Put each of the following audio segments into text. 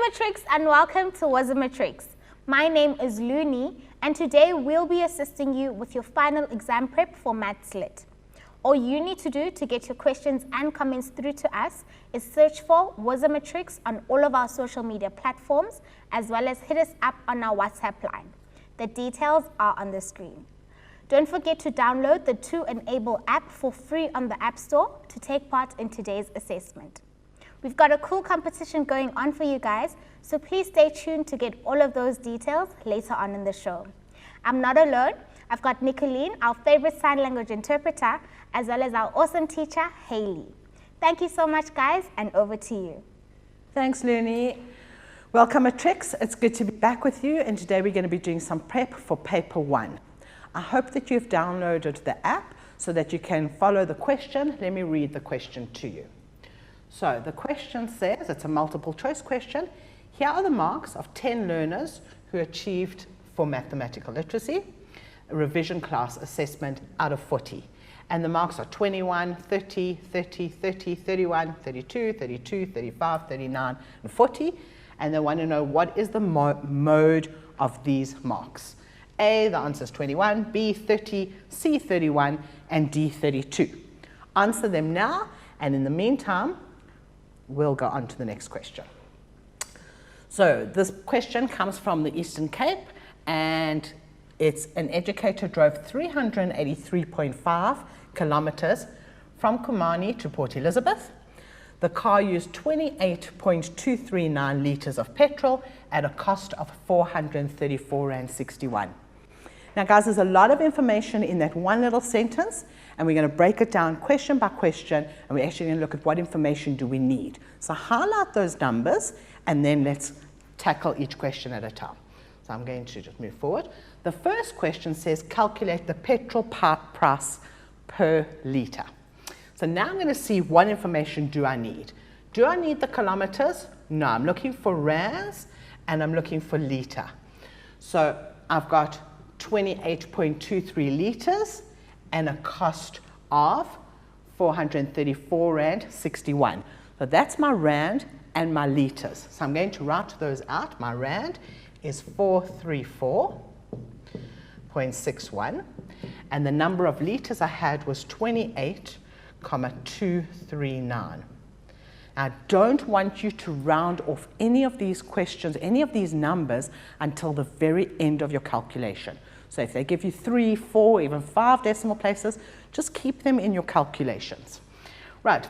Hi Matrix and welcome to Was a Matrix. My name is Looney and today we'll be assisting you with your final exam prep for Maths Lit. All you need to do to get your questions and comments through to us is search for Was a Matrix on all of our social media platforms, as well as hit us up on our WhatsApp line. The details are on the screen. Don't forget to download the 2Enable app for free on the App Store to take part in today's assessment. We've got a cool competition going on for you guys, so please stay tuned to get all of those details later on in the show. I'm not alone. I've got Nicolene, our favorite sign language interpreter, as well as our awesome teacher, Hayley. Thank you so much, guys, and over to you. Thanks, Looney. Welcome, Matrix. It's good to be back with you, and today we're going to be doing some prep for paper 1. I hope that you've downloaded the app so that you can follow the question. Let me read the question to you. So the question says, it's a multiple choice question. Here are the marks of 10 learners who achieved for mathematical literacy a revision class assessment out of 40. And the marks are 21, 30, 30, 30, 31, 32, 32, 35, 39, and 40. And they want to know what is the mode of these marks. A, the answer is 21, B, 30, C, 31, and D, 32. Answer them now, and in the meantime, we'll go on to the next question. So this question comes from the Eastern Cape, and it's an educator drove 383.5 kilometers from Kumani to Port Elizabeth. The car used 28.239 liters of petrol at a cost of 434 Rand 61. Now guys, there's a lot of information in that one little sentence, and we're going to break it down question by question, and we're actually going to look at what information do we need. So highlight those numbers, and then let's tackle each question at a time. So I'm going to just move forward. The first question says, calculate the petrol price per litre. So now I'm going to see what information do I need. Do I need the kilometers? No, I'm looking for rands, and I'm looking for litre. So I've got 28.23 litres and a cost of 434 Rand 61. So that's my rand and my litres. So I'm going to write those out. My rand is 434.61, and the number of litres I had was 28.239. I don't want you to round off any of these questions, any of these numbers, until the very end of your calculation. So if they give you 3, 4, even 5 decimal places, just keep them in your calculations. Right,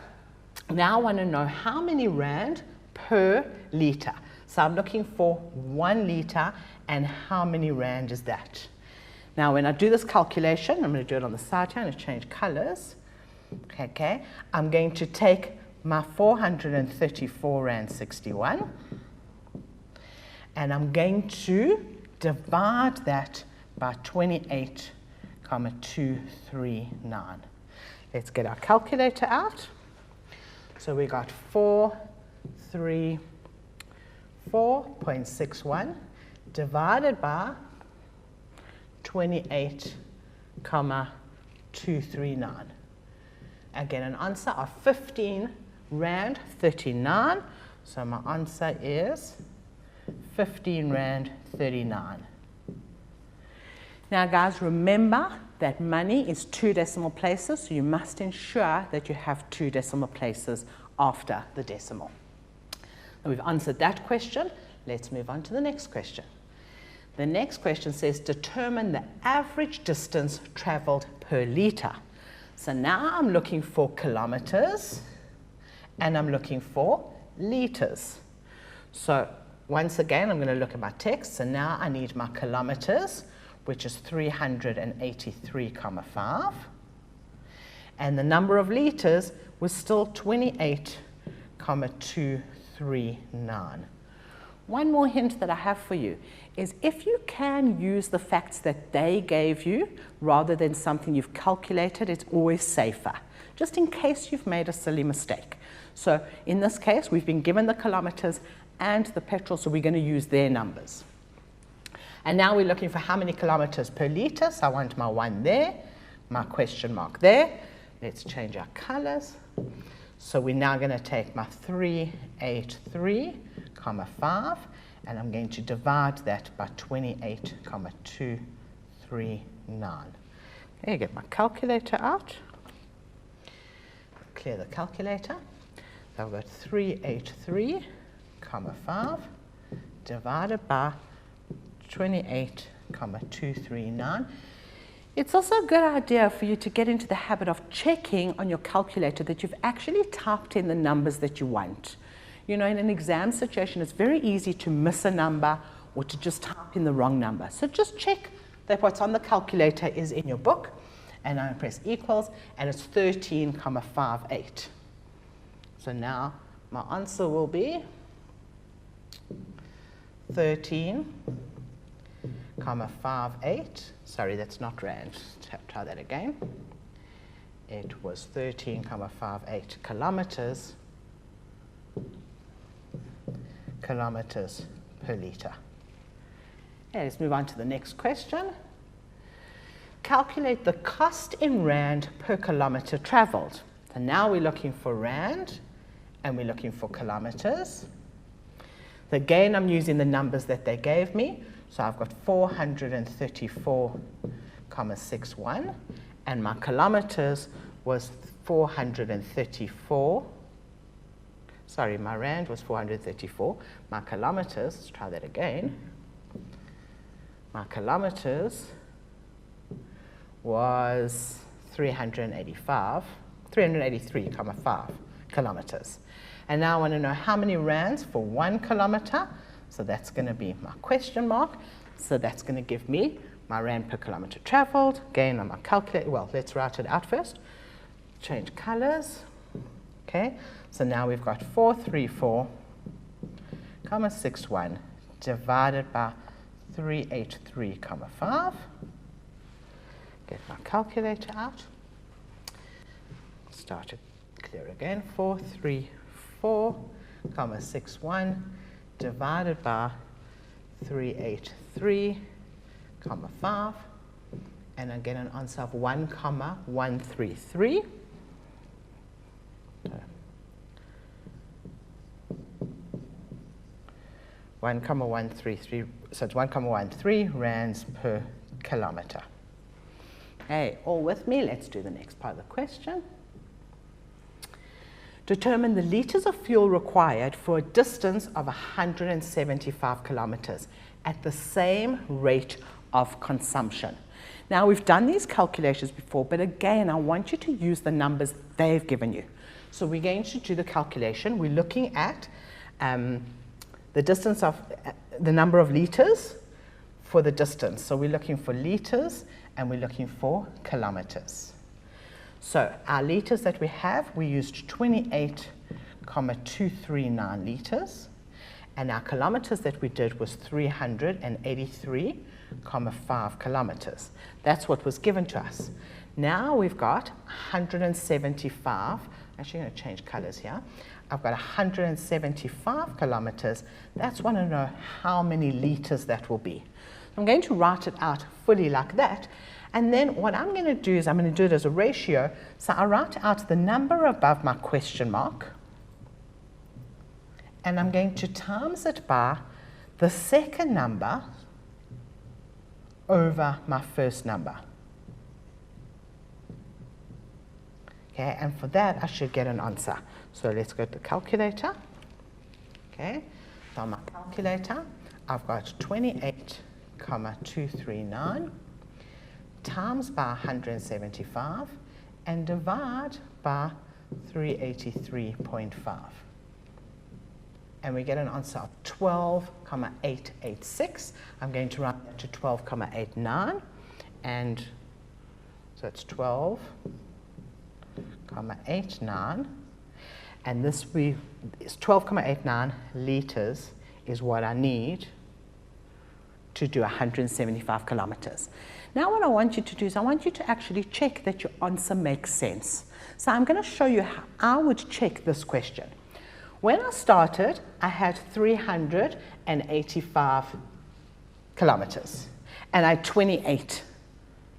now I want to know how many rand per litre. So I'm looking for 1 litre, and how many rand is that? Now when I do this calculation, I'm going to do it on the side here, I'm going to change colours. Okay, I'm going to take my 434 Rand 61, and I'm going to divide that by 28.239. Let's get our calculator out. So we got 434.61 divided by 28.239. Again, an answer of 15 Rand 39. So my answer is 15 Rand 39. Now guys, remember that money is 2 decimal places, so you must ensure that you have 2 decimal places after the decimal. Now we've answered that question. Let's move on to the next question. The next question says, determine the average distance traveled per litre. So now I'm looking for kilometers, and I'm looking for litres. So once again, I'm going to look at my text. So now I need my kilometers, which is 383.5. And the number of litres was still 28.239. One more hint that I have for you is if you can use the facts that they gave you rather than something you've calculated, it's always safer, just in case you've made a silly mistake. So in this case, we've been given the kilometers and the petrol, so we're going to use their numbers. And now we're looking for how many kilometers per litre. So I want my 1 there, my question mark there. Let's change our colors. So we're now going to take my 383 5, and I'm going to divide that by 28,239. Okay, get my calculator out. Clear the calculator. So I've got 383,5 divided by 28,239. It's also a good idea for you to get into the habit of checking on your calculator that you've actually typed in the numbers that you want. You know, in an exam situation, it's very easy to miss a number or to just type in the wrong number. So just check that what's on the calculator is in your book, and I press equals, and it's 13,58. So now my answer will be 13,58. Sorry, that's not rand. Try that again. It was 13,58 kilometers per litre. Okay, let's move on to the next question. Calculate the cost in rand per kilometre travelled. So now we're looking for rand and we're looking for kilometres. Again, I'm using the numbers that they gave me. So I've got 434,61 and my kilometres was 434. Sorry, my rand was 434. My kilometres, let's try that again. My kilometres was 383,5 kilometres. And now I want to know how many rands for 1 kilometre. So that's going to be my question mark. So that's going to give me my rand per kilometre travelled. Again, on my calculator, well, let's write it out first. Change colours. Okay, so now we've got 434,61 divided by 383,5. Get my calculator out. Start to clear again. 434,61 divided by 383,5, and I get an answer of 1,133. So 1,133, so it's 1,13 rands per kilometre. Hey, all with me? Let's do the next part of the question. Determine the litres of fuel required for a distance of 175 kilometres at the same rate of consumption. Now, we've done these calculations before, but again, I want you to use the numbers they've given you. So we're going to do the calculation. We're looking at the distance of the number of litres for the distance. So we're looking for litres and we're looking for kilometres. So our litres that we have, we used 28,239 litres, and our kilometres that we did was 383,5 kilometres. That's what was given to us. Now we've got 175, actually I'm going to change colours here. I've got 175 kilometres. That's want to know how many litres that will be. I'm going to write it out fully like that. And then what I'm going to do is I'm going to do it as a ratio. So I write out the number above my question mark, and I'm going to times it by the second number over my first number. Okay, and for that I should get an answer. So let's go to the calculator. Okay, so on my calculator I've got 28,239 times by 175 and divide by 383.5. And we get an answer of 12,886. I'm going to write that to 12,89. And so it's 12,89. And this is 12,89 litres is what I need to do 175 kilometres. Now what I want you to do is I want you to actually check that your answer makes sense. So I'm going to show you how I would check this question. When I started, I had 385 kilometres and I had 28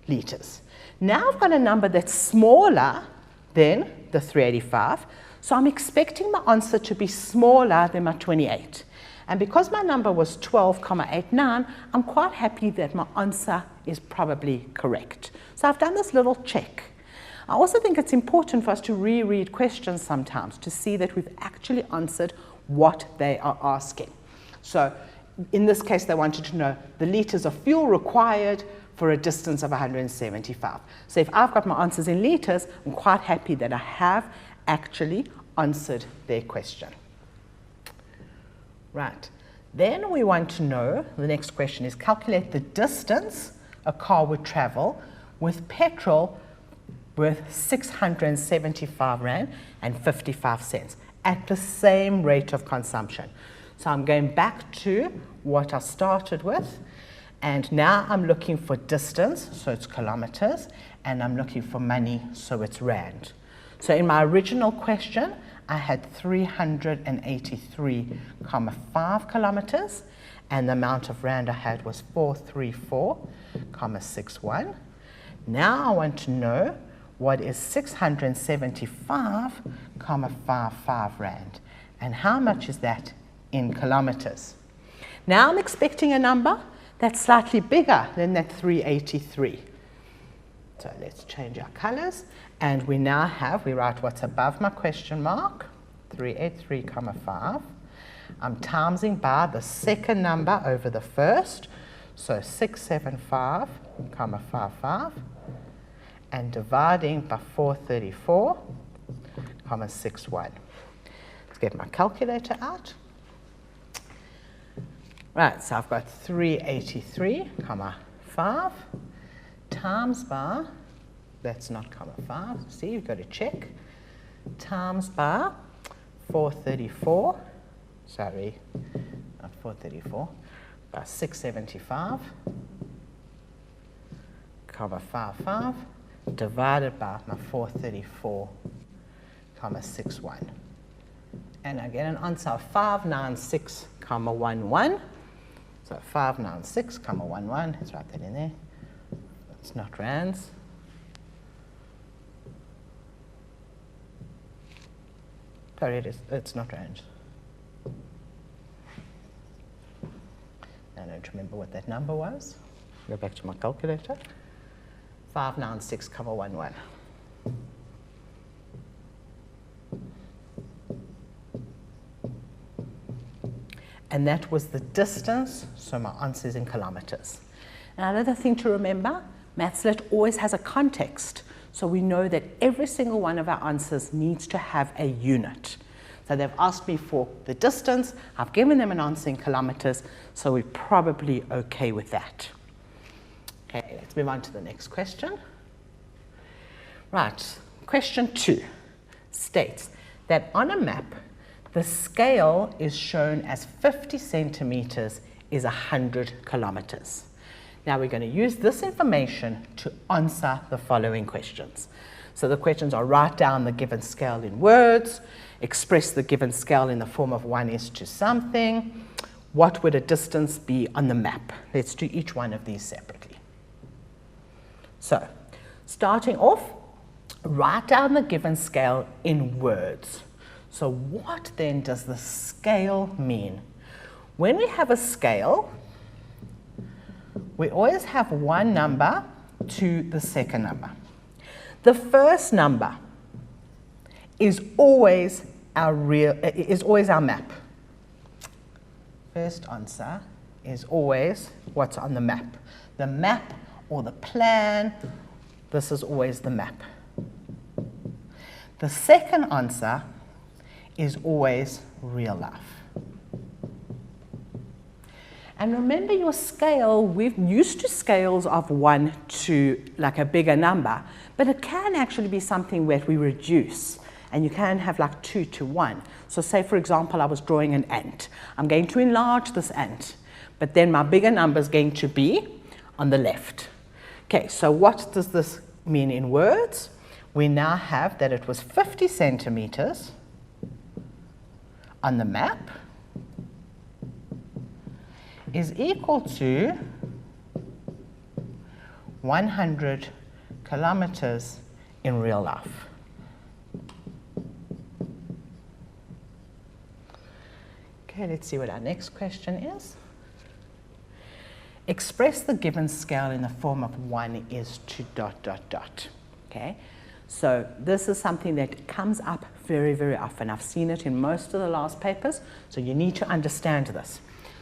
litres. Now I've got a number that's smaller than the 385, so I'm expecting my answer to be smaller than my 28. And because my number was 12,89, I'm quite happy that my answer is probably correct. So I've done this little check. I also think it's important for us to reread questions sometimes to see that we've actually answered what they are asking. So in this case, they wanted to know the litres of fuel required for a distance of 175. So if I've got my answers in litres, I'm quite happy that I have actually answered their question. Right, then we want to know, the next question is calculate the distance a car would travel with petrol worth 675 Rand and 55 cents at the same rate of consumption. So I'm going back to what I started with, and now I'm looking for distance, so it's kilometers, and I'm looking for money, so it's Rand. So in my original question, I had 383,5 kilometers, and the amount of Rand I had was 434,61. Now I want to know what is 675,55 Rand, and how much is that in kilometers? Now I'm expecting a number that's slightly bigger than that 383. So let's change our colors, and we now have, we write what's above my question mark, 383,5. I'm timesing by the second number over the first, so 675,55, and dividing by 434,61. Let's get my calculator out. Right, so I've got 383,5 times by, that's not comma 5, see, you've got to check, times by 434, sorry, not 434, by 675, comma 55, divided by my 434,61. And I get an answer of 596,11. So 596,11, let's write that in there. It's not rands. Sorry, it's not rands. I don't remember what that number was. Go back to my calculator. 596,11. And that was the distance, so my answer is in kilometers. Now another thing to remember, Mathslit always has a context, so we know that every single one of our answers needs to have a unit. So they've asked me for the distance, I've given them an answer in kilometers, so we're probably okay with that. Okay, let's move on to the next question. Right, question 2 states that on a map, the scale is shown as 50 centimeters is 100 kilometers. Now we're going to use this information to answer the following questions. So the questions are write down the given scale in words, express the given scale in the form of 1:something, what would a distance be on the map? Let's do each one of these separately. So starting off, write down the given scale in words. So what then does the scale mean? When we have a scale, we always have one number to the second number. The first number is always our map. First answer is always what's on the map. The map or the plan, this is always the map. The second answer is always real life. And remember your scale, we're used to scales of 1 to like a bigger number, but it can actually be something where we reduce, and you can have like 2 to 1. So say for example, I was drawing an ant. I'm going to enlarge this ant, but then my bigger number is going to be on the left. Okay, so what does this mean in words? We now have that it was 50 centimeters on the map is equal to 100 kilometers in real life. Okay, let's see what our next question is. Express the given scale in the form of 1 is to ... Okay, so this is something that comes up very, very often. I've seen it in most of the last papers, so you need to understand this.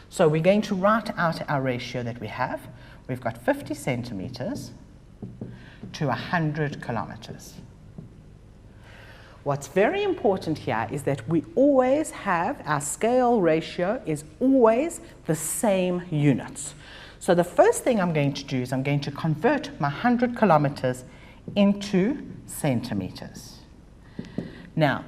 So we're going to write out our ratio that we have. We've got 50 centimeters to 100 kilometers. What's very important here is that we always have, our scale ratio is always the same units. So the first thing I'm going to do is I'm going to convert my 100 kilometers into centimeters. Now,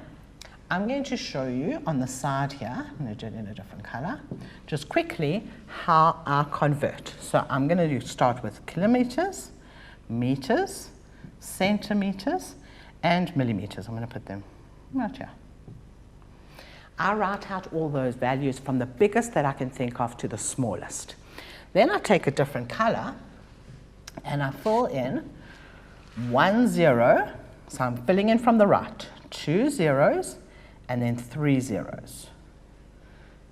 I'm going to show you on the side here, I'm going to do it in a different color, just quickly how I convert. So I'm going to start with kilometers, meters, centimeters, and millimeters. I'm going to put them right here. I write out all those values from the biggest that I can think of to the smallest. Then I take a different color and I fill in 1 0, so I'm filling in from the right, 2 zeros, and then 3 zeros.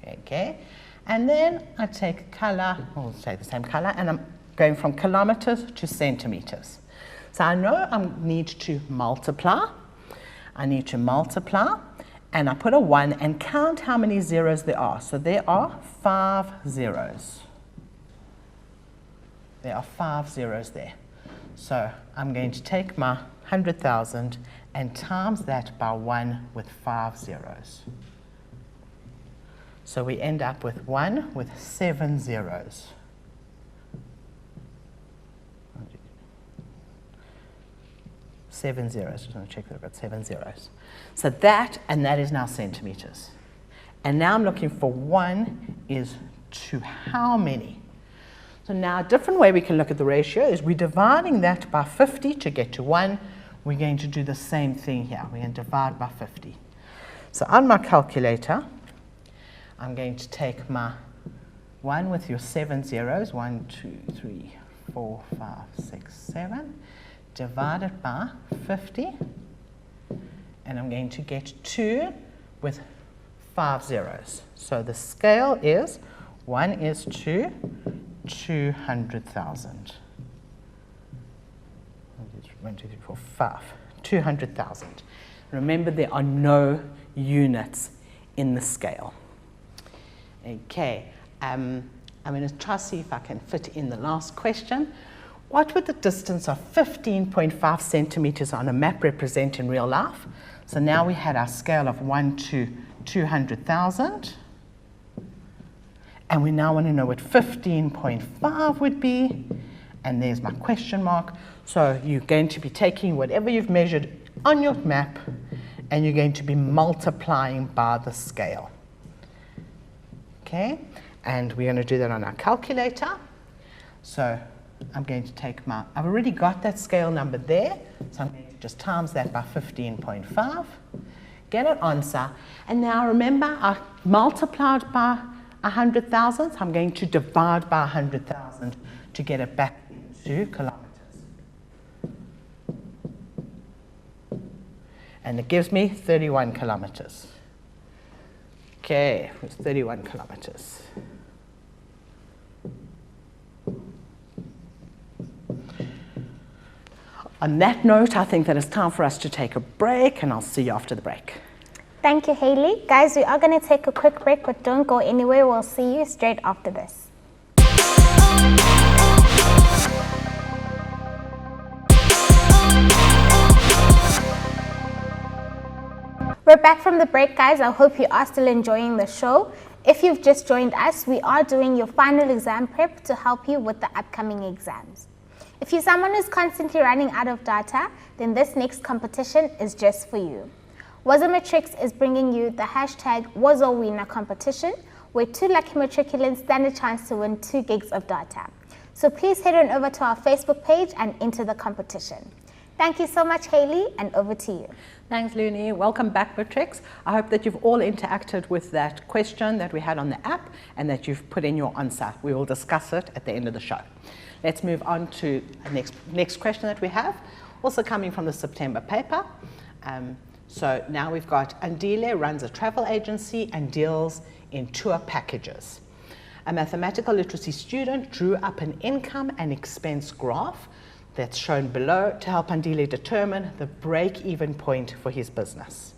Okay, and then I take a color, we'll take the same color, and I'm going from kilometers to centimeters. So I know I need to multiply. I need to multiply, and I put a 1 and count how many zeros there are. So there are 5 zeros. There are 5 zeros there. So I'm going to take my 100,000 and times that by 1 with 5 zeros. So we end up with 1 with 7 zeros. Seven zeros. Just want to check that I've got 7 zeros. So that, and that is now centimeters. And now I'm looking for 1 is to how many? So now a different way we can look at the ratio is we're dividing that by 50 to get to 1. We're going to do the same thing here. We're going to divide by 50. So on my calculator, I'm going to take my 1 with your 7 zeros, 1, 2, 3, 4, 5, 6, 7, divide it by 50, and I'm going to get 2 with 5 zeros. So the scale is 1 is to 200,000. 1, 2, 3, 4, 5. 200,000. Remember, there are no units in the scale. Okay, I'm going to try to see if I can fit in the last question. What would the distance of 15.5 centimeters on a map represent in real life? So now we had our scale of 1 to 200,000. And we now want to know what 15.5 would be. And there's my question mark. So you're going to be taking whatever you've measured on your map and you're going to be multiplying by the scale. Okay, and we're going to do that on our calculator. So I'm going to take my, I've already got that scale number there, so I'm going to just times that by 15.5, get an answer, and now remember I multiplied by 100,000, so I'm going to divide by 100,000 to get it back into kilometers. And it gives me 31 kilometers. Okay, it's 31 kilometers. On that note, I think that it's time for us to take a break, and I'll see you after the break. Thank you, Hayley. Guys, we are going to take a quick break, but don't go anywhere. We'll see you straight after this. We're back from the break, guys. I hope you are still enjoying the show. If you've just joined us, we are doing your final exam prep to help you with the upcoming exams. If you're someone who's constantly running out of data, then this next competition is just for you. Wazomatrix is bringing you the hashtag WazoWinner competition, where 2 lucky matriculants stand a chance to win 2 gigs of data. So please head on over to our Facebook page and enter the competition. Thank you so much, Hayley, and over to you. Thanks, Looney. Welcome back, Matrix. I hope that you've all interacted with that question that we had on the app and that you've put in your answer. We will discuss it at the end of the show. Let's move on to the next question that we have, also coming from the September paper. So now we've got Andile runs a travel agency and deals in tour packages. A mathematical literacy student drew up an income and expense graph that's shown below to help Andile determine the break-even point for his business.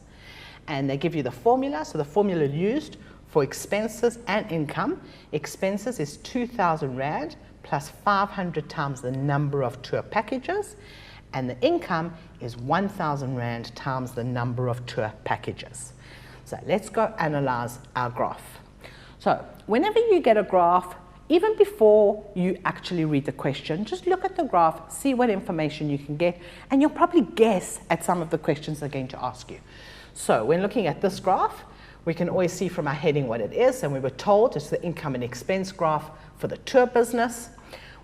And they give you the formula. So the formula used for expenses and income. Expenses is 2,000 Rand plus 500 times the number of tour packages. And the income is 1,000 Rand times the number of tour packages. So let's go analyze our graph. So whenever you get a graph, even before you actually read the question, just look at the graph, see what information you can get, and you'll probably guess at some of the questions they're going to ask you. So when looking at this graph, we can always see from our heading what it is, and we were told it's the income and expense graph for the tour business.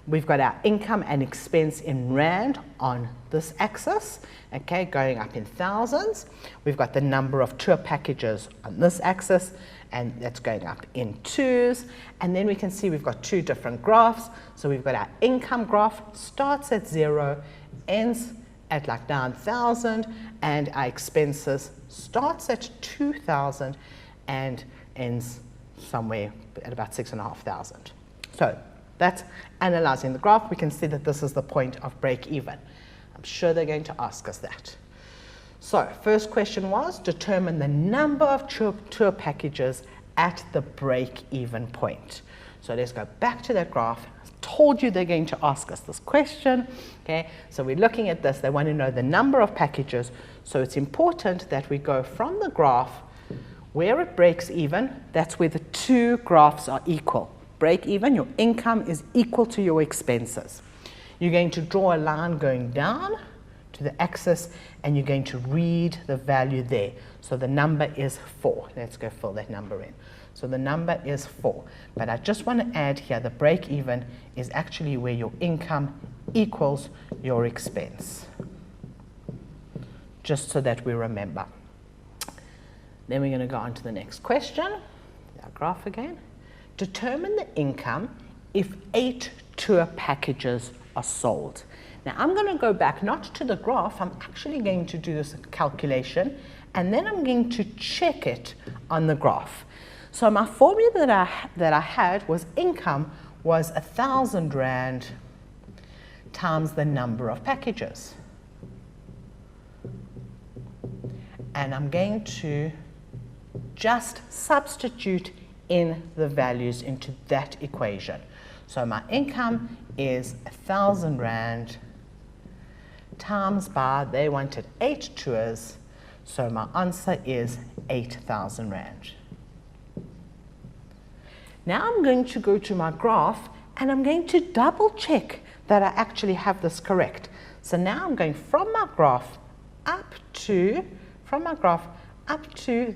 We've got our income and expense in Rand on this axis, okay, going up in thousands. We've got the number of tour packages on this axis, and that's going up in twos. And then we can see we've got two different graphs. So we've got our income graph, starts at 0, ends at like 9,000, and our expenses starts at 2,000 and ends somewhere at about 6,500. So that's analyzing the graph. We can see that this is the point of break even. I'm sure they're going to ask us that. So first question was, determine the number of tour packages at the break even point. So let's go back to that graph. I told you they're going to ask us this question. Okay, so we're looking at this. They want to know the number of packages. So it's important that we go from the graph where it breaks even. That's where the two graphs are equal. Break even, your income is equal to your expenses. You're going to draw a line going down to the axis, and you're going to read the value there. So the number is 4. Let's go fill that number in. So the number is 4. But I just want to add here, the break even is actually where your income equals your expense. Just so that we remember. Then we're going to go on to the next question. Our graph again. Determine the income if 8 tour packages are sold. Now I'm going to go back not to the graph, I'm actually going to do this calculation, and then I'm going to check it on the graph. So my formula that I had was income was 1,000 Rand times the number of packages. And I'm going to just substitute in the values into that equation. So my income is 1,000 Rand times by, they wanted 8 tours, so my answer is 8,000 Rand. Now I'm going to go to my graph and I'm going to double check that I actually have this correct. So now I'm going from my graph up to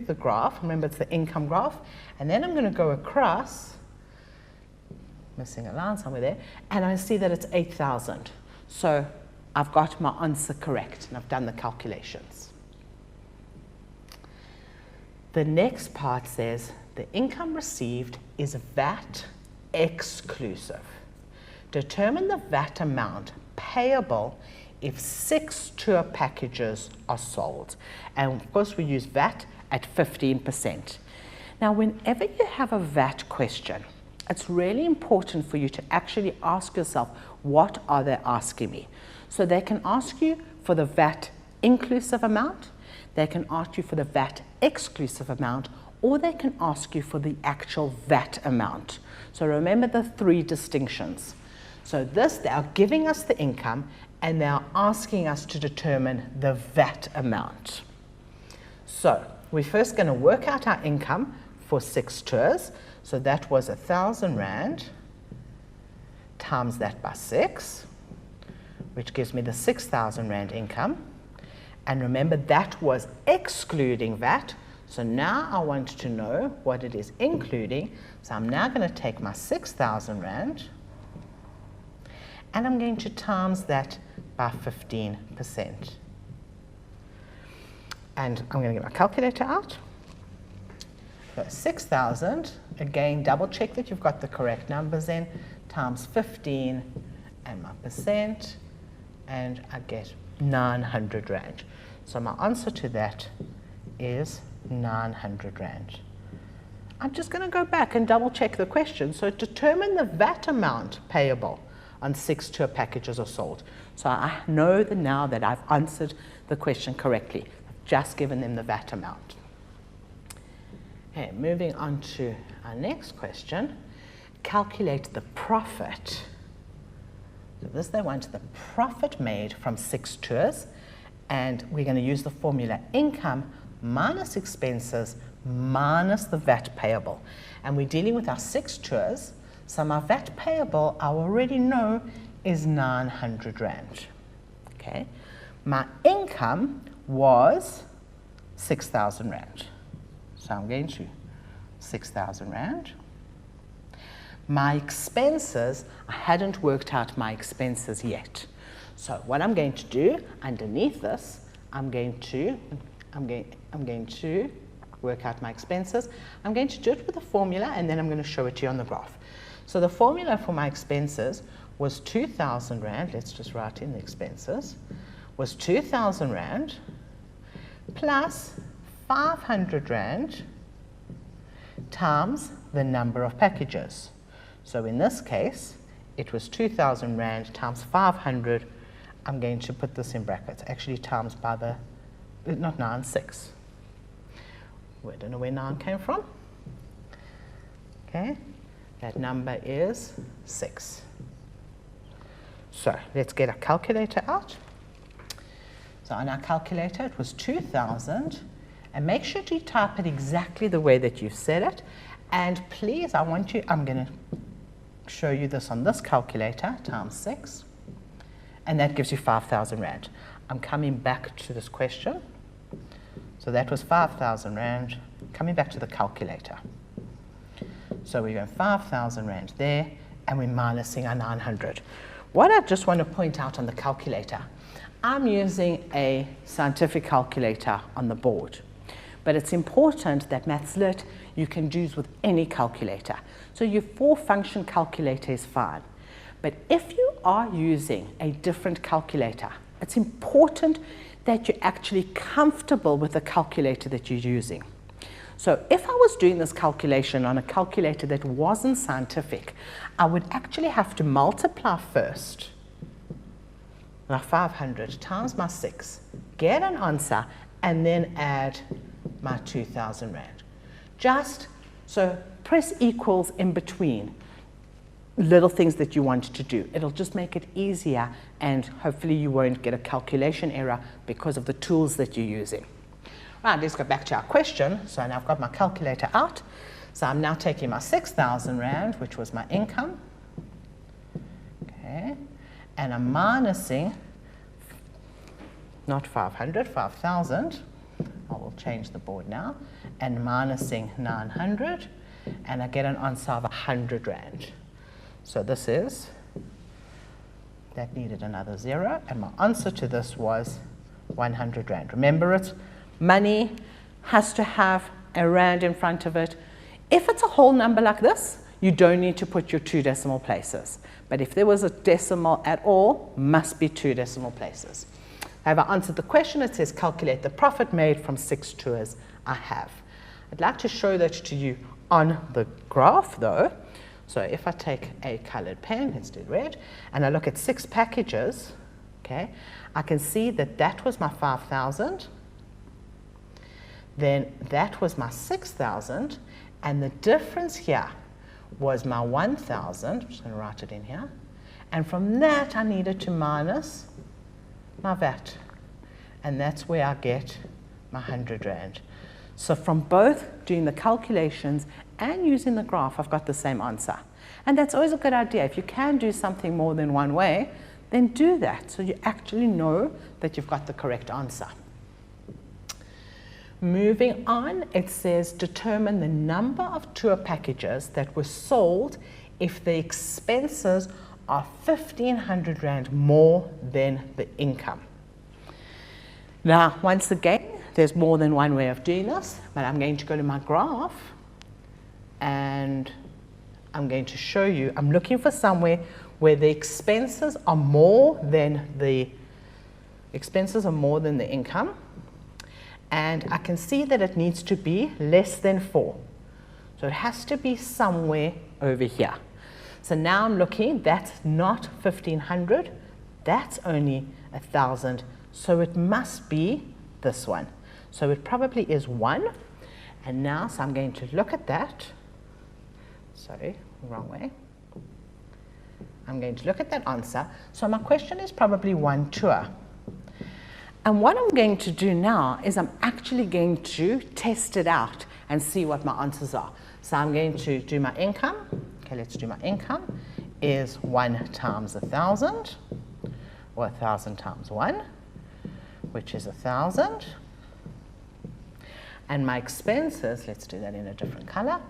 the graph, remember it's the income graph, and then I'm going to go across, missing a line somewhere there, and I see that it's 8,000. So I've got my answer correct, and I've done the calculations. The next part says the income received is VAT exclusive. Determine the VAT amount payable if 6 tour packages are sold. And of course we use VAT at 15%. Now whenever you have a VAT question, it's really important for you to actually ask yourself, what are they asking me? So they can ask you for the VAT inclusive amount, they can ask you for the VAT exclusive amount, or they can ask you for the actual VAT amount. So remember the 3 distinctions. So this, they are giving us the income and they are asking us to determine the VAT amount. So we're first going to work out our income for 6 tours. So that was 1,000 Rand times that by 6, which gives me the 6,000 Rand income. And remember that was excluding VAT. So now I want to know what it is including. So I'm now going to take my 6,000 Rand and I'm going to times that by 15%. And I'm going to get my calculator out. So 6,000, again, double check that you've got the correct numbers in, times 15 and my percent, and I get 900 Rand. So my answer to that is 900 Rand. I'm just going to go back and double check the question. So determine the VAT amount payable on 6 tour packages are sold. So I know that now that I've answered the question correctly. I've just given them the VAT amount. Okay, moving on to our next question. Calculate the profit. So this they want the profit made from 6 tours, and we're going to use the formula income minus expenses minus the VAT payable. And we're dealing with our 6 tours, so my VAT payable I already know is 900 Rand. Okay, my income was 6,000 Rand. So I'm going to 6,000 Rand. My expenses, I hadn't worked out my expenses yet. So what I'm going to do underneath this, I'm going to work out my expenses. I'm going to do it with a formula, and then I'm going to show it to you on the graph. So the formula for my expenses was 2,000 Rand. Let's just write in the expenses. Was 2,000 Rand plus 500 Rand times the number of packages. So in this case, it was 2,000 Rand times 500. I'm going to put this in brackets, actually times by the, not 9, 6. I don't know where 9 came from. Okay, that number is 6. So let's get a calculator out. So on our calculator, it was 2,000. And make sure to type it exactly the way that you said it. And please, I'm going to show you this on this calculator, times 6. And that gives you 5,000 Rand. I'm coming back to this question. So that was 5,000 Rand, coming back to the calculator. So we're going 5,000 Rand there, and we're minusing our 900. What I just want to point out on the calculator, I'm using a scientific calculator on the board. But it's important that Maths Lit you can do with any calculator. So your 4-function calculator is fine. But if you are using a different calculator, it's important that you're actually comfortable with the calculator that you're using. So if I was doing this calculation on a calculator that wasn't scientific, I would actually have to multiply first my 500 times my 6, get an answer, and then add my 2,000 Rand. Just so press equals in between little things that you want to do. It'll just make it easier, and hopefully you won't get a calculation error because of the tools that you're using. Right, let's go back to our question. So now I've got my calculator out. So I'm now taking my 6,000 Rand, which was my income. Okay, and I'm minusing, not 500, 5,000. I will change the board now, and minusing 900, and I get an answer of 100 Rand. So this is, that needed another 0, and my answer to this was 100 Rand. Remember it, money has to have a Rand in front of it. If it's a whole number like this, you don't need to put your 2 decimal places. But if there was a decimal at all, must be 2 decimal places. Have I answered the question? It says calculate the profit made from 6 tours. I have. I'd like to show that to you on the graph though. So if I take a colored pen, let's do red, and I look at 6 packages, okay, I can see that that was my 5,000, then that was my 6,000, and the difference here was my 1,000, I'm just going to write it in here, and from that I needed to minus my VAT, and that's where I get my 100 Rand. So from both doing the calculations and using the graph, I've got the same answer. And that's always a good idea. If you can do something more than one way, then do that so you actually know that you've got the correct answer. Moving on, it says determine the number of tour packages that were sold if the expenses are 1,500 Rand more than the income. Now, once again, there's more than one way of doing this, but I'm going to go to my graph and I'm going to show you, I'm looking for somewhere where the expenses are more than the income, and I can see that it needs to be less than 4. So it has to be somewhere over here. So now I'm looking, that's not 1,500, that's only 1,000. So it must be this one. So it probably is 1. And now, so I'm going to look at that. Sorry, wrong way. I'm going to look at that answer. So my question is probably 1 tour. And what I'm going to do now is I'm actually going to test it out and see what my answers are. So I'm going to do my income. Okay, let's do my income is 1 times 1,000, or 1,000 times 1, which is 1,000. And my expenses, let's do that in a different color.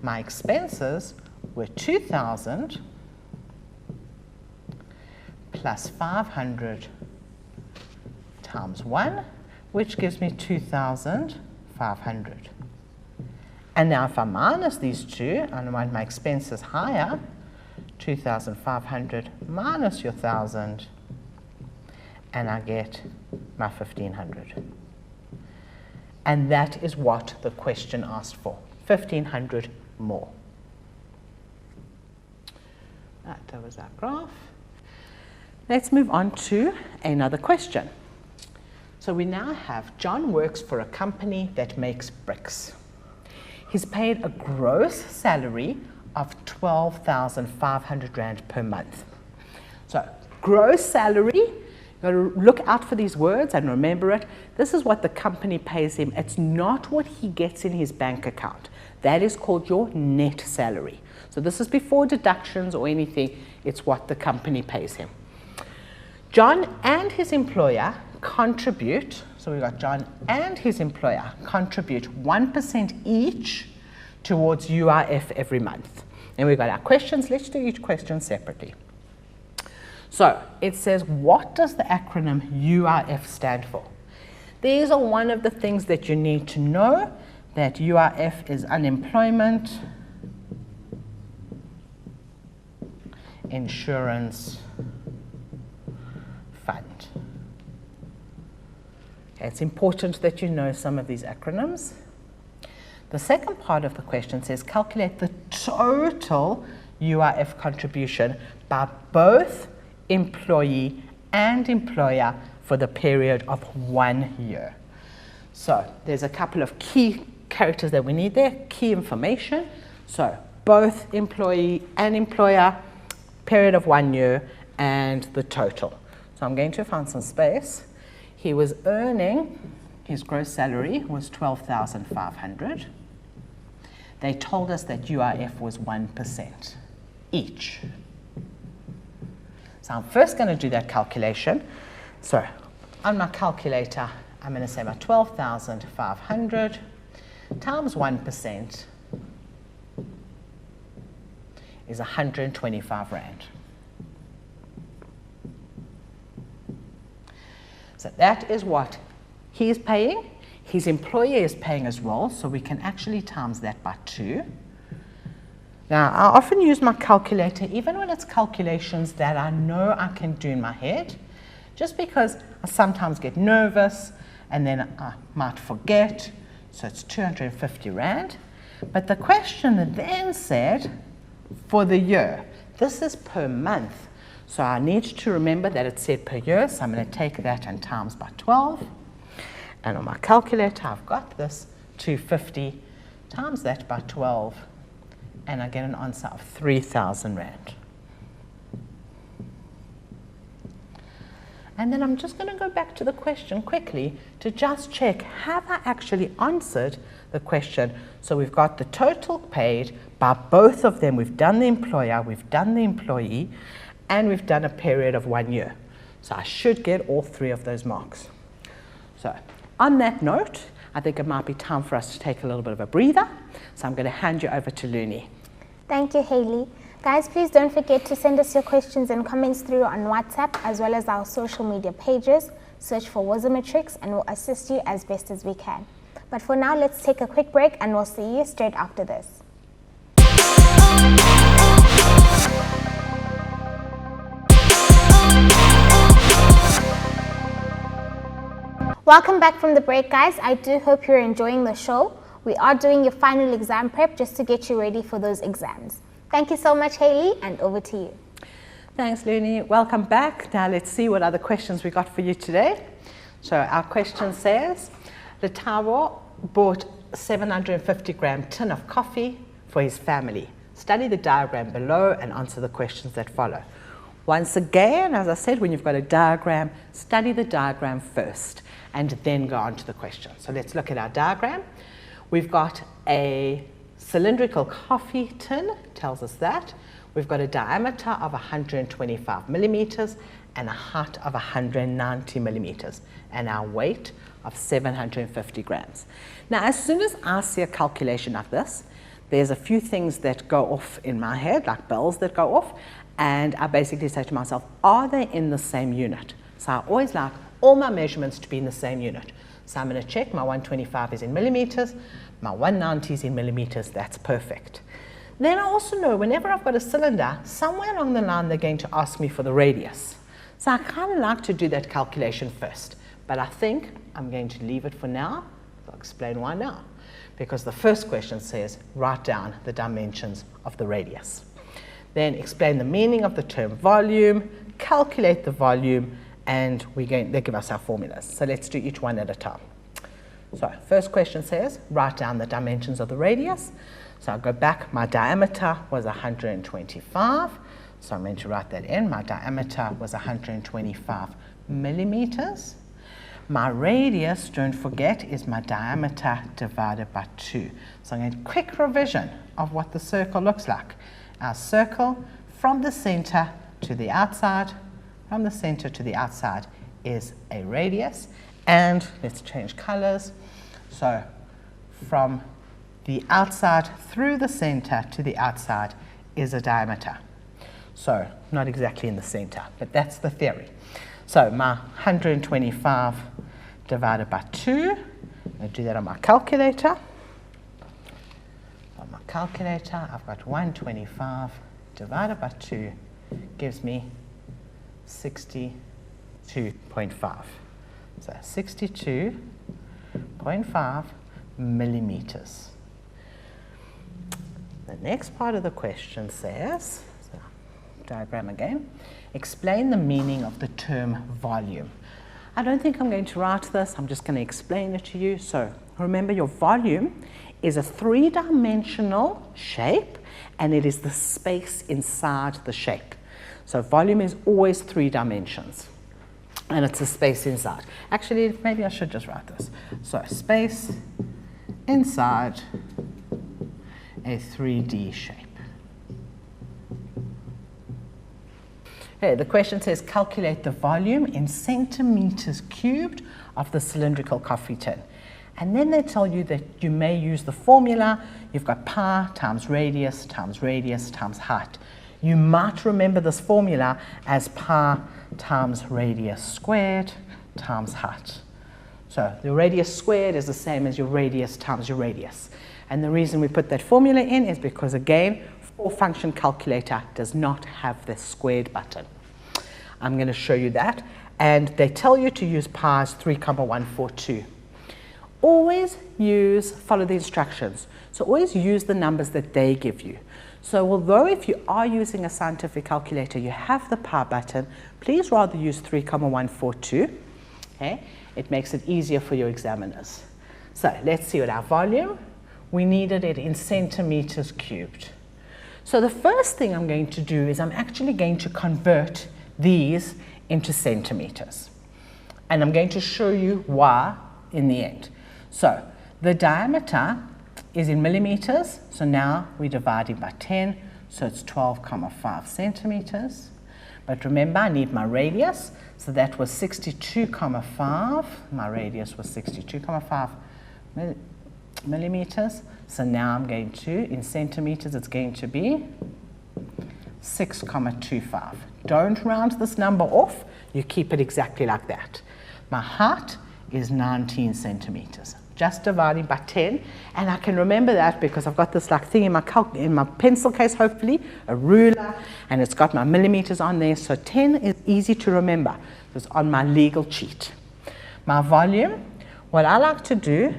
My expenses were 2,000 plus 500 times 1, which gives me 2,500. And now if I minus these two, and I want my expenses higher, 2,500 minus your 1,000, and I get my 1,500. And that is what the question asked for, 1,500 more. That was our graph. Let's move on to another question. So we now have John works for a company that makes bricks. He's paid a gross salary of 12,500 Rand per month. So gross salary, you've got to look out for these words and remember it. This is what the company pays him. It's not what he gets in his bank account. That is called your net salary. So this is before deductions or anything. It's what the company pays him. John and his employer contribute, so we've got John and his employer contribute 1% each towards UIF every month. And we've got our questions. Let's do each question separately. So it says, what does the acronym UIF stand for? These are one of the things that you need to know, that UIF is unemployment insurance fund. Okay, it's important that you know some of these acronyms. The second part of the question says calculate the total UIF contribution by both employee and employer for the period of 1 year. So there's a couple of key characters that we need there, key information. So both employee and employer, period of 1 year, and the total. So I'm going to find some space. He was earning, his gross salary was 12,500. They told us that UIF was 1% each. So I'm first going to do that calculation. So on my calculator, I'm going to say my 12,500 times 1% is 125 Rand. So that is what he is paying. His employer is paying as well, so we can actually times that by 2. Now, I often use my calculator, even when it's calculations that I know I can do in my head, just because I sometimes get nervous and then I might forget. So it's 250 Rand. But the question then said, for the year, this is per month. So I need to remember that it said per year, so I'm going to take that and times by 12. And on my calculator, I've got this 250 times that by 12, and I get an answer of 3,000 Rand. And then I'm just going to go back to the question quickly to just check, have I actually answered the question? So we've got the total paid by both of them. We've done the employer, we've done the employee, and we've done a period of 1 year. So I should get all 3 of those marks. So on that note, I think it might be time for us to take a little bit of a breather. So I'm going to hand you over to Looney. Thank you, Hayley. Guys, please don't forget to send us your questions and comments through on WhatsApp as well as our social media pages. Search for Wazimatrix and we'll assist you as best as we can. But for now, let's take a quick break and we'll see you straight after this. Welcome back from the break, guys. I do hope you're enjoying the show. we are doing your final exam prep just to get you ready for those exams. Thank you so much, Hayley, and over to you. Thanks, Looney. Welcome back. Now let's see what other questions we got for you today. So our question says, Latawa bought a 750-gram tin of coffee for his family. Study the diagram below and answer the questions that follow. Once again, as I said, when you've got a diagram, study the diagram first and then go on to the question. So let's look at our diagram. We've got a cylindrical coffee tin, tells us that. We've got a diameter of 125 millimeters and a height of 190 millimeters and our weight of 750 grams. Now, as soon as I see a calculation of this, there's a few things that go off in my head, like bells that go off, and I basically say to myself, are they in the same unit? So I always like all my measurements to be in the same unit. So I'm going to check my 125 is in millimeters, my 190 is in millimeters, that's perfect. Then I also know whenever I've got a cylinder, somewhere along the line they're going to ask me for the radius. So I kind of like to do that calculation first, but I think I'm going to leave it for now. I'll explain why now. Because the first question says, write down the dimensions of the radius. Then explain the meaning of the term volume, calculate the volume, and they give us our formulas. So let's do each one at a time. So first question says, write down the dimensions of the radius. So I'll go back, my diameter was 125. So I'm going to write that in. My diameter was 125 millimeters. My radius, don't forget, is my diameter divided by 2. So I'm going to quick revision of what the circle looks like. Our circle from the center to the outside, from the center to the outside is a radius. And let's change colors. So from the outside through the center to the outside is a diameter. So not exactly in the center, but that's the theory. So my 125 divided by 2, I'll do that on my calculator. On my calculator, I've got 125 divided by 2 gives me 62.5. So 62.5 millimeters. The next part of the question says, so diagram again, explain the meaning of the term volume. I don't think I'm going to write this, I'm just going to explain it to you. So remember, your volume is a three-dimensional shape and it is the space inside the shape. So volume is always 3 dimensions and it's a space inside. Actually, maybe I should just write this. So space inside a 3D shape. Okay, the question says calculate the volume in centimeters cubed of the cylindrical coffee tin. And then they tell you that you may use the formula. You've got pi times radius times height. You might remember this formula as pi times radius squared times height. So the radius squared is the same as your radius times your radius. And the reason we put that formula in is because, again, 4-function calculator does not have the squared button. I'm going to show you that. And they tell you to use pi as 3,142. Always follow the instructions. So always use the numbers that they give you. So although if you are using a scientific calculator, you have the pi button, please rather use 3,142. Okay? It makes it easier for your examiners. So let's see what our volume. We needed it in centimeters cubed. So the first thing I'm going to do is I'm actually going to convert these into centimeters. And I'm going to show you why in the end. So the diameter is in millimeters. So now we're dividing by 10. So it's 12,5 centimeters. But remember, I need my radius. So that was 62,5. My radius was 62,5 millimeters. So now I'm going to, in centimeters, it's going to be 6,25. Don't round this number off. You keep it exactly like that. My height is 19 centimeters. Just dividing by 10, and I can remember that because I've got this like thing in my pencil case, hopefully, a ruler, and it's got my millimeters on there. So 10 is easy to remember. It's on my legal cheat. My volume, what I like to do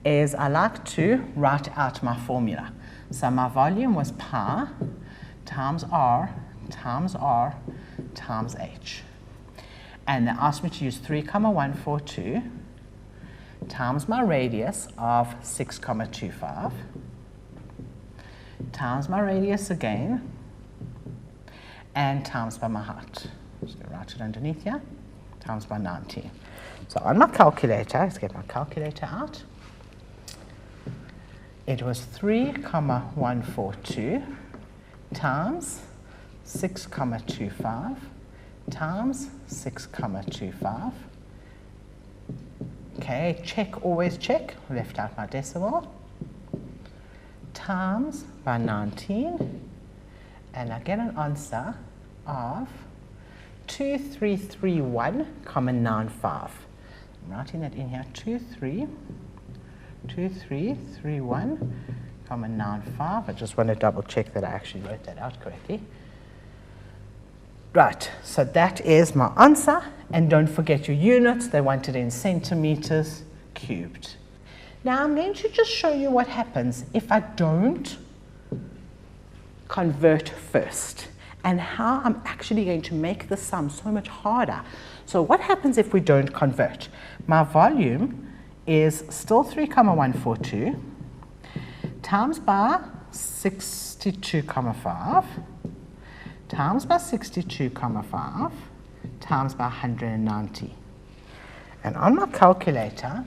is I like to write out my formula. So my volume was pi times R times R times H. And they asked me to use 3,142 times my radius of 6,25 times my radius again and times by my height. Just going to write it underneath here, times by 19. So on my calculator, let's get my calculator out. It was 3,142 times 6,25 times 6,25. Okay, check, always check, left out my decimal, times by 19, and I get an answer of 2331,95. I'm writing that in here, 2331,95. I just want to double check that I actually wrote that out correctly. Right, so that is my answer, and don't forget your units. They want it in centimeters cubed. Now I'm going to just show you what happens if I don't convert first, and how I'm actually going to make the sum so much harder. So what happens if we don't convert? My volume is still 3,142 times by 62,5 times by 62,5 times by 190. And on my calculator,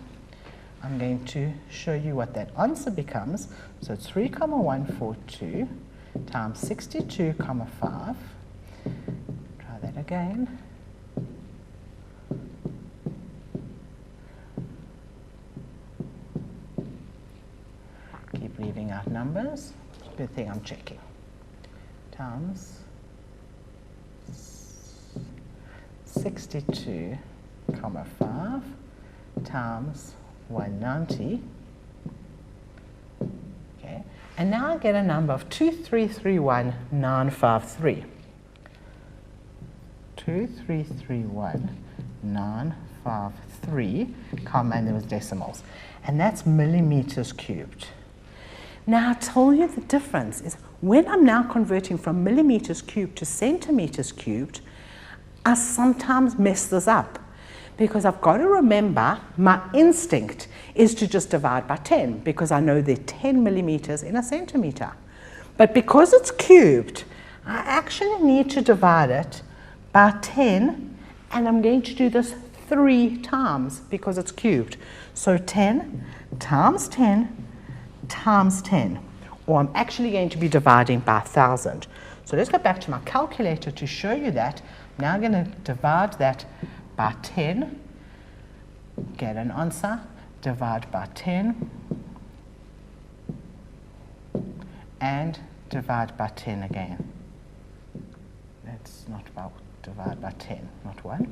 I'm going to show you what that answer becomes. So it's 3,142 times 62,5. Try that again. Keep leaving out numbers. Good thing I'm checking. Times 62,5 times 190. Okay, and now I get a number of 2331953. 2331953, comma, and there was decimals, and that's millimeters cubed. Now I told you the difference is when I'm now converting from millimeters cubed to centimeters cubed, I sometimes mess this up because I've got to remember my instinct is to just divide by 10 because I know there are 10 millimeters in a centimeter. But because it's cubed, I actually need to divide it by 10, and I'm going to do this 3 times because it's cubed. So 10 times 10 times 10, or I'm actually going to be dividing by 1,000. So let's go back to my calculator to show you that. Now I'm going to divide that by 10, get an answer, divide by 10, and divide by 10 again. That's not about divide by 10, not 1.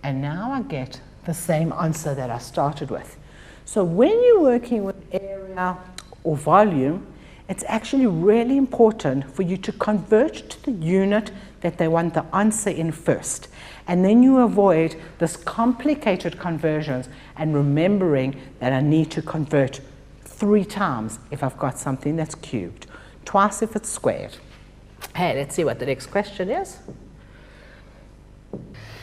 And now I get the same answer that I started with. So when you're working with area or volume, it's actually really important for you to convert to the unit that they want the answer in first. And then you avoid this complicated conversions and remembering that I need to convert 3 times if I've got something that's cubed, twice if it's squared. Hey, let's see what the next question is.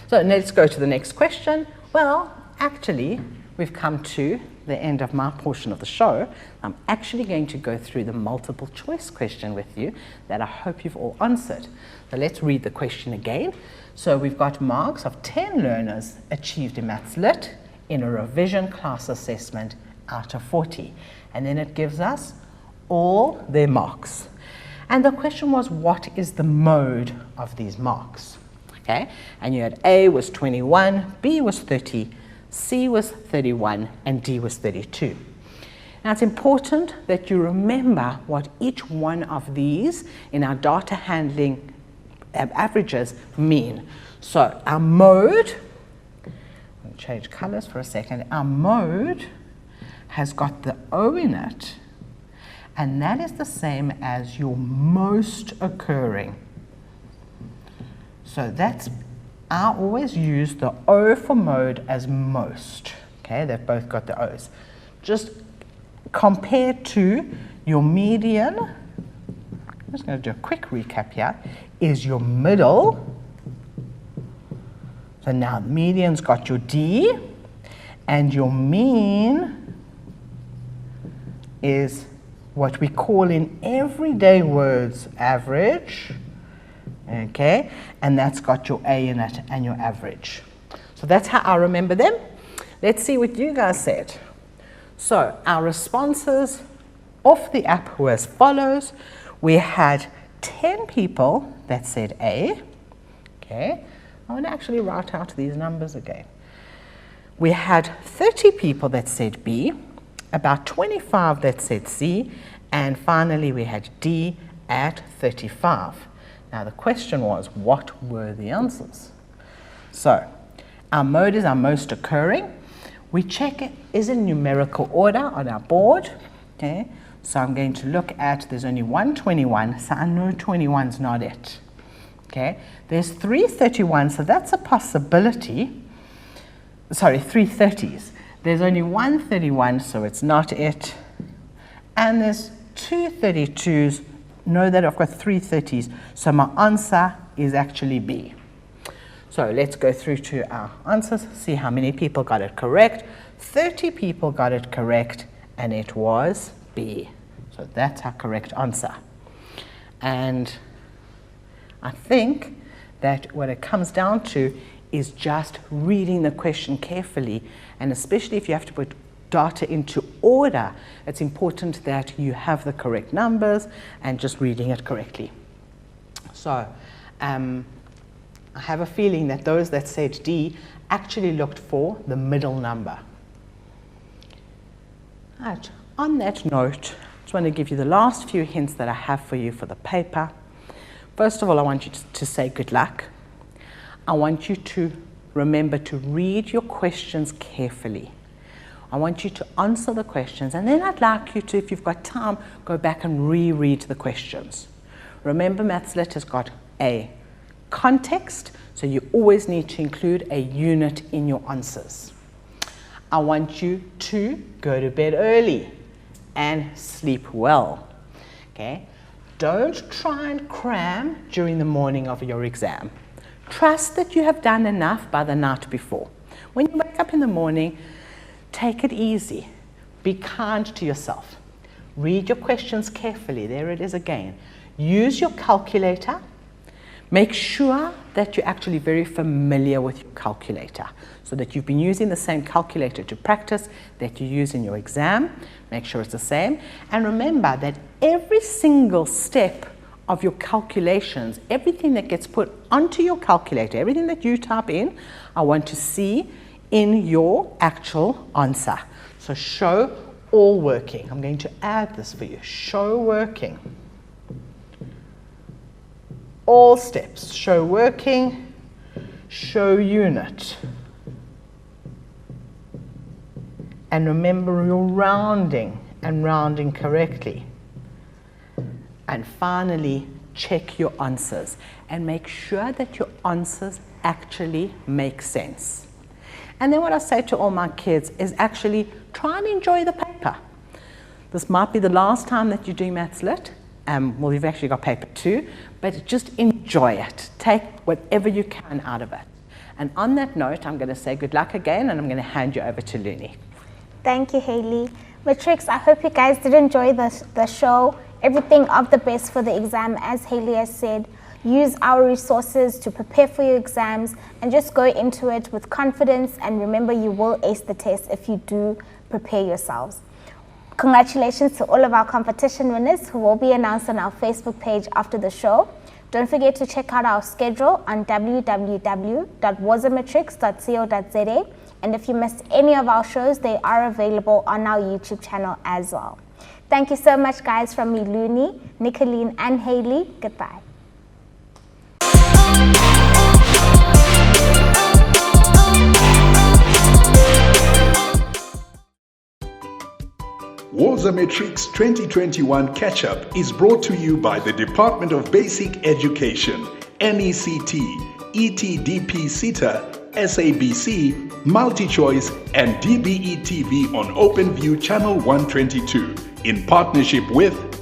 So let's go to the next question. Well, actually, we've come to the end of my portion of the show. I'm actually going to go through the multiple choice question with you that I hope you've all answered. So let's read the question again. So we've got marks of 10 learners achieved in Maths Lit in a revision class assessment out of 40. And then it gives us all their marks. And the question was, what is the mode of these marks? Okay, and you had A was 21, B was 30, C was 31, and D was 32. Now it's important that you remember what each one of these in our data handling averages mean. So our mode, I'll change colors for a second, our mode has got the O in it, and that is the same as your most occurring. So that's, I always use the O for mode as most, Okay, they've both got the O's. Just compare to your median. I'm just going to do a quick recap here. Is your middle. So now the median's got your D, and your mean is what we call in everyday words average. Okay, and that's got your A in it and your average. So that's how I remember them. Let's see what you guys said. So our responses off the app were as follows. We had 10 people that said A. Okay, I want to actually write out these numbers again. We had 30 people that said B, about 25 that said C, and finally we had D at 35. Now the question was, what were the answers? So our mode is our most occurring. We check it, is in numerical order on our board. Okay, so I'm going to look at, there's only one 21, so I know 21's not it. Okay, there's 3 31s, so that's a possibility. Sorry, 3 30s. There's only one 31, so it's not it. And there's 2 32s. Know that I've got 3 30s, so my answer is actually B. So let's go through to our answers, see how many people got it correct. 30 people got it correct, and it was B. So that's our correct answer. And I think that what it comes down to is just reading the question carefully, and especially if you have to put data into order, it's important that you have the correct numbers and just reading it correctly. So I have a feeling that those that said D actually looked for the middle number. Right. On that note, I just want to give you the last few hints that I have for you for the paper. First of all, I want you to say good luck. I want you to remember to read your questions carefully. I want you to answer the questions, and then I'd like you to, if you've got time, go back and reread the questions. Remember, Mathslit has got a context, so you always need to include a unit in your answers. I want you to go to bed early and sleep well. Okay? Don't try and cram during the morning of your exam. Trust that you have done enough by the night before. When you wake up in the morning, take it easy. Be kind to yourself. Read your questions carefully. There it is again. Use your calculator. Make sure that you're actually very familiar with your calculator, so that you've been using the same calculator to practice that you use in your exam. Make sure it's the same. And remember that every single step of your calculations, everything that gets put onto your calculator, everything that you type in, I want to see in your actual answer. So show all working. I'm going to add this for you. Show working. All steps. Show working. Show unit. And remember your rounding and rounding correctly. And finally, check your answers and make sure that your answers actually make sense. And then what I say to all my kids is actually try and enjoy the paper. This might be the last time that you're doing Mathslit. Well, you've actually got paper 2, but just enjoy it. Take whatever you can out of it. And on that note, I'm going to say good luck again, and I'm going to hand you over to Looney. Thank you, Hayley. Matrix, I hope you guys did enjoy the show. Everything of the best for the exam, as Hayley has said. Use our resources to prepare for your exams and just go into it with confidence, and remember you will ace the test if you do prepare yourselves. Congratulations to all of our competition winners who will be announced on our Facebook page after the show. Don't forget to check out our schedule on www.wazamatrix.co.za, and if you missed any of our shows, they are available on our YouTube channel as well. Thank you so much, guys, from me, Looney, Nicolene, and Hayley. Goodbye. Wazamatrix 2021 Catch-Up is brought to you by the Department of Basic Education, NECT, ETDP SETA, SABC, MultiChoice, and DBE TV on OpenView Channel 122 in partnership with